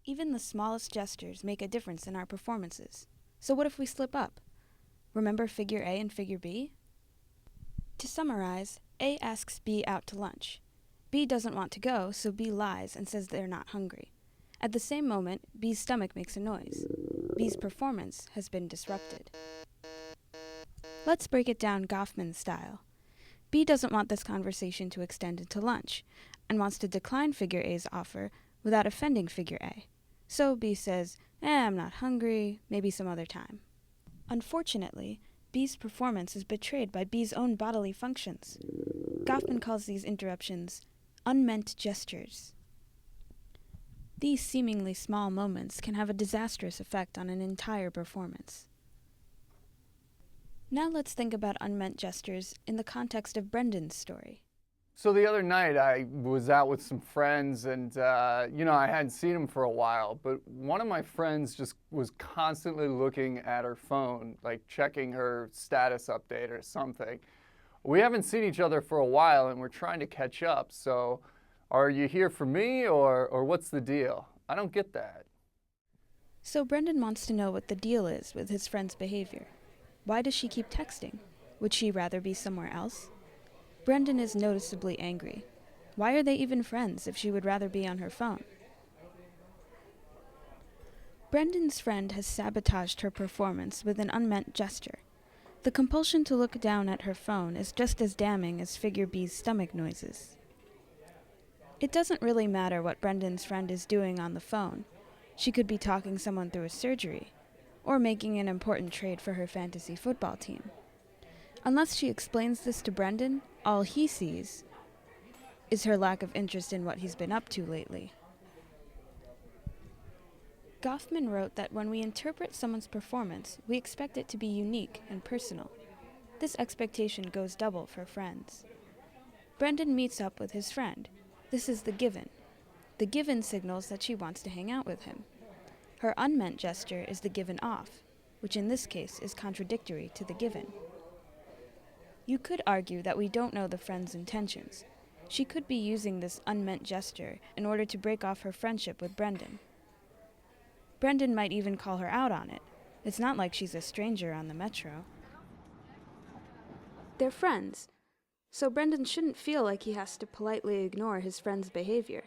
Even the smallest gestures make a difference in our performances. So what if we slip up? Remember figure A and figure B? To summarize, A asks B out to lunch. B doesn't want to go, so B lies and says they're not hungry. At the same moment, B's stomach makes a noise. B's performance has been disrupted. Let's break it down Goffman style. B doesn't want this conversation to extend into lunch, and wants to decline figure A's offer without offending figure A. So B says, I'm not hungry, maybe some other time. Unfortunately, B's performance is betrayed by B's own bodily functions. Goffman calls these interruptions unmeant gestures. These seemingly small moments can have a disastrous effect on an entire performance. Now let's think about unmeant gestures in the context of Brendan's story. So the other night I was out with some friends and, I hadn't seen them for a while, but one of my friends just was constantly looking at her phone, like checking her status update or something. We haven't seen each other for a while and we're trying to catch up, so are you here for me or what's the deal? I don't get that. So Brendan wants to know what the deal is with his friend's behavior. Why does she keep texting? Would she rather be somewhere else? Brendan is noticeably angry. Why are they even friends if she would rather be on her phone? Brendan's friend has sabotaged her performance with an unmeant gesture. The compulsion to look down at her phone is just as damning as figure B's stomach noises. It doesn't really matter what Brendan's friend is doing on the phone. She could be talking someone through a surgery, or making an important trade for her fantasy football team. Unless she explains this to Brendan, all he sees is her lack of interest in what he's been up to lately. Goffman wrote that when we interpret someone's performance, we expect it to be unique and personal. This expectation goes double for friends. Brendan meets up with his friend. This is the given. The given signals that she wants to hang out with him. Her unmeant gesture is the given off, which in this case is contradictory to the given. You could argue that we don't know the friend's intentions. She could be using this unmeant gesture in order to break off her friendship with Brendan. Brendan might even call her out on it. It's not like she's a stranger on the metro. They're friends, so Brendan shouldn't feel like he has to politely ignore his friend's behavior.